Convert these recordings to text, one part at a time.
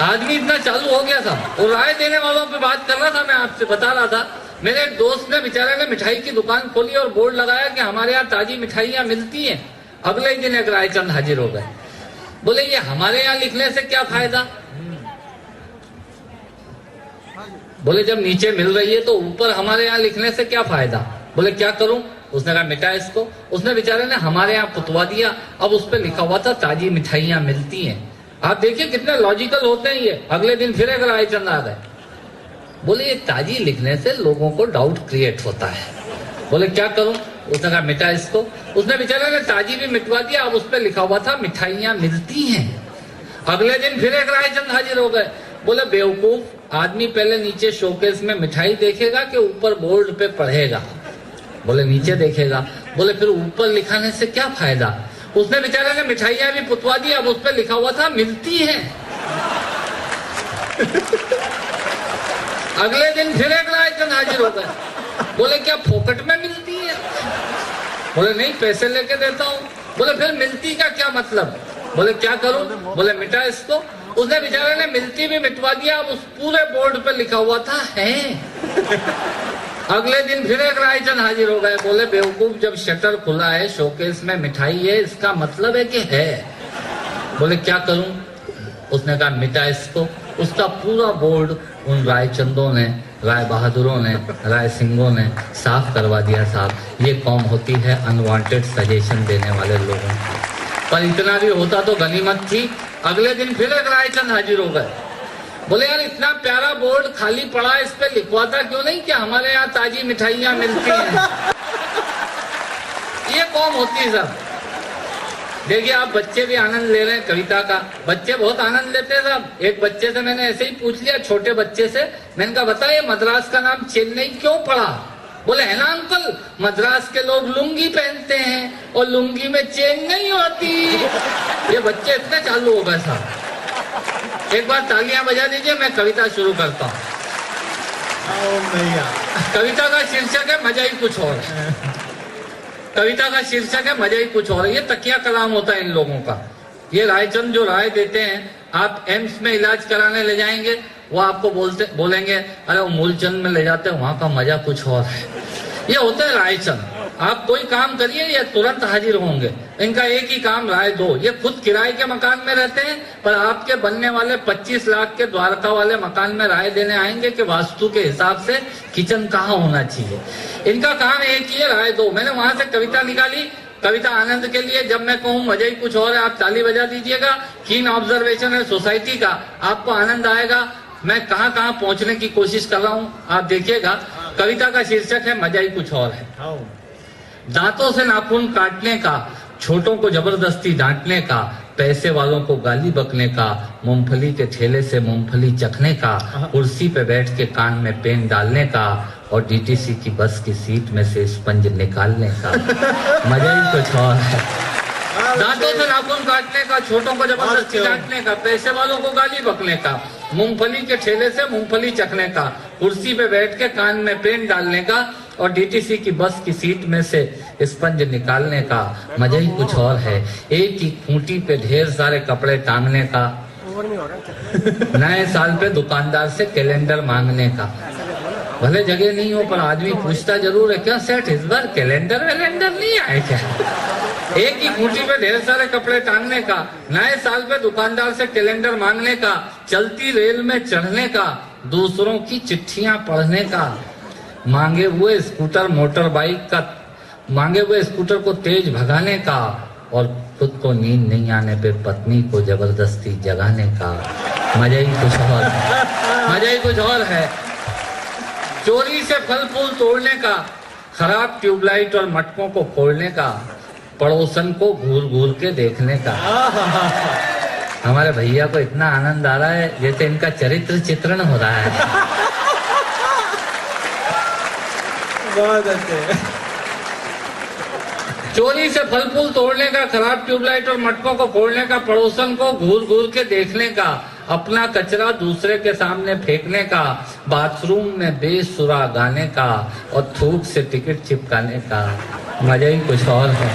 आदमी इतना चालू हो गया था। और राय देने वालों पे बात कर रहा था, मैं आपसे बता रहा था, मेरे एक दोस्त ने बेचारे ने मिठाई की दुकान खोली और बोर्ड लगाया कि हमारे यहाँ ताजी मिठाइयां मिलती हैं। अगले ही दिन एक रायचंद हाजिर हो गए। बोले ये हमारे यहाँ लिखने से क्या फायदा? बोले जब नीचे मिल रही है तो ऊपर हमारे यहाँ लिखने से क्या फायदा? बोले क्या करूं? उसने कहा मिटा इसको। उसने बेचारे ने हमारे यहाँ पुतवा दिया। अब उस पर लिखा हुआ था ताजी मिठाइयां मिलती हैं। आप देखिए कितने लॉजिकल होते हैं ये। अगले दिन फिर एक रायचंद आ गए। बोले ये ताजी लिखने से लोगों को डाउट क्रिएट होता है। बोले क्या करूं? उसने कहा मिटा इसको। उसने बेचारे ने ताजी भी मिटवा दिया। अब उस पर लिखा हुआ था मिठाइयां मिलती हैं। अगले दिन फिर एक रायचंद हाजिर हो गए। बोले बेवकूफ, आदमी पहले नीचे शोकेस में मिठाई देखेगा कि ऊपर बोर्ड पे पढ़ेगा? बोले नीचे देखेगा। बोले फिर ऊपर लिखाने से क्या फायदा? उसने बेचारे ने मिठाइयां भी पुतवा दी। अब उस पर लिखा हुआ था मिलती है। अगले दिन फिर एक रायचंद हाजिर हो गए। बोले क्या फोकट में मिलती है? बोले नहीं, पैसे लेके देता हूँ। बोले फिर मिलती का क्या मतलब? बोले क्या करूं? बोले मिटा इसको। उसने बेचारे ने मिलती भी मिटवा दिया। अब उस पूरे बोर्ड पे लिखा हुआ था है। अगले दिन फिर एक रायचंद हाजिर हो गए। बोले बेवकूफ, जब शटर खुला है, शोकेस में मिठाई है, इसका मतलब है कि है। बोले क्या करूं? उसने कहा मिटा इसको। उसका पूरा बोर्ड उन रायचंदों ने, राय बहादुरों ने, राय सिंहों ने साफ करवा दिया। साहब ये कौम होती है अनवांटेड सजेशन देने वाले लोगों की। पर इतना भी होता तो गनीमत थी। अगले दिन फिर एक रायचंद हाजिर हो गए। बोले यार इतना प्यारा बोर्ड खाली पड़ा है, इस पे लिखवाता क्यों नहीं कि हमारे यहाँ ताजी मिठाइयां मिलती हैं? ये कौम होती है सब। देखिए आप बच्चे भी आनंद ले रहे हैं कविता का। बच्चे बहुत आनंद लेते हैं सब। एक बच्चे से मैंने ऐसे ही पूछ लिया, छोटे बच्चे से, मैंने कहा बताइए मद्रास का नाम चेन्नई क्यों पड़ा? बोले है ना अंकल, मद्रास के लोग लुंगी पहनते हैं और लुंगी में चेन नहीं होती। ये बच्चे इतने चालू हो गए साहब। एक बार तालियां बजा दीजिए, मैं कविता शुरू करता हूँ। कविता का शीर्षक है मजा ही कुछ और है। कविता का शीर्षक है मजा ही कुछ और है। ये तकिया कलाम होता है इन लोगों का। ये रायचंद जो राय देते हैं, आप एम्स में इलाज कराने ले जाएंगे, वो आपको बोलेंगे अरे वो मूलचंद में ले जाते हैं, वहां का मजा कुछ और है। ये होते हैं रायचंद। आप कोई काम करिए ये तुरंत हाजिर होंगे। इनका एक ही काम राय दो। ये खुद किराए के मकान में रहते हैं, पर आपके बनने वाले 25 लाख के द्वारका वाले मकान में राय देने आएंगे कि वास्तु के हिसाब से किचन कहाँ होना चाहिए। इनका काम एक ही है, राय दो। मैंने वहां से कविता निकाली, कविता आनंद के लिए। जब मैं कहूँ मजा ही कुछ और है, आप ताली बजा दीजिएगा। कीन ऑब्जर्वेशन है सोसाइटी का, आपको आनंद आएगा। मैं कहाँ कहाँ पहुंचने की कोशिश कर रहा हूँ, आप देखिएगा। कविता का शीर्षक है मजा ही कुछ और है। दांतों से नाखून काटने का, छोटों को जबरदस्ती डांटने का, पैसे वालों को गाली बकने का, मूंगफली के ठेले से मूंगफली चखने का, कुर्सी पे बैठ के कान में पेन डालने का और डीटीसी की बस की सीट में से स्पंज निकालने का। मजा ही कुछ और है। दांतों से नाखून काटने का, छोटों को जबरदस्ती डांटने का, पैसे वालों को गाली बकने का, मूंगफली के ठेले से मूंगफली चखने का, कुर्सी पे बैठ के कान में पेन डालने का और डीटीसी की बस की सीट में से स्पंज निकालने का। मजा ही कुछ और है। एक ही खूंटी पे ढेर सारे कपड़े टांगने का, नए साल पे दुकानदार से कैलेंडर मांगने का। भले जगह नहीं हो पर आदमी पूछता जरूर है, क्या सेठ इस बार कैलेंडर वैलेंडर नहीं आए क्या? एक ही खूंटी पे ढेर सारे कपड़े टांगने का, नए साल पे दुकानदार से कैलेंडर मांगने का, चलती रेल में चढ़ने का, दूसरों की चिट्ठियां पढ़ने का, मांगे हुए स्कूटर मोटर बाइक का, मांगे हुए स्कूटर को तेज भगाने का और खुद को नींद नहीं आने पे पत्नी को जबरदस्ती जगाने का। मजा ही कुछ और है। मजा ही कुछ और है। चोरी से फल फूल तोड़ने का, खराब ट्यूबलाइट और मटकों को फोड़ने का, पड़ोसन को घूर घूर के देखने का। हमारे भैया को इतना आनंद आ रहा है जैसे इनका चरित्र चित्रण हो रहा है। बहुत अच्छे। चोरी से फल फूल तोड़ने का, खराब ट्यूबलाइट और मटकों को फोड़ने का, पड़ोसन को घूर घूर के देखने का, अपना कचरा दूसरे के सामने फेंकने का, बाथरूम में बेसुरा गाने का और थूक से टिकट चिपकाने का। मजा ही कुछ और है।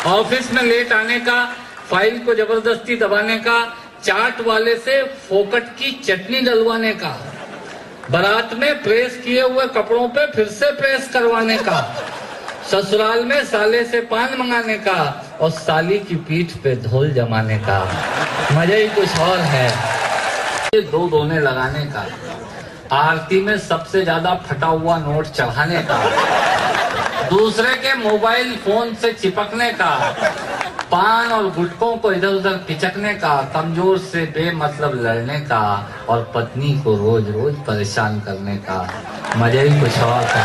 ऑफिस में लेट आने का, फाइल को जबरदस्ती दबाने का, चाट वाले से फोकट की चटनी डलवाने का, बारात में प्रेस किए हुए कपड़ों पे फिर से प्रेस करवाने का, ससुराल में साले से पान मंगाने का और साली की पीठ पे ढोल जमाने का। मजा ही कुछ और है। दो दोने लगाने का, आरती में सबसे ज्यादा फटा हुआ नोट चढ़ाने का, दूसरे के मोबाइल फोन से चिपकने का, पान और गुटकों को इधर उधर पिचकने का, कमजोर से बेमतलब लड़ने का और पत्नी को रोज रोज परेशान करने का। मजा ही कुछ और था।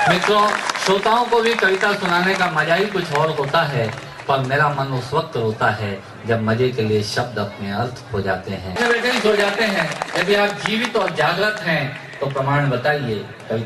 मित्रों, श्रोताओं को भी कविता सुनाने का मजा ही कुछ और होता है, पर मेरा मन उस वक्त रोता है जब मजे के लिए शब्द अपने अर्थ खो जाते हैं, बैठे ही सो जाते हैं। यदि आप जीवित और जागृत हैं तो प्रमाण बताइए। कविता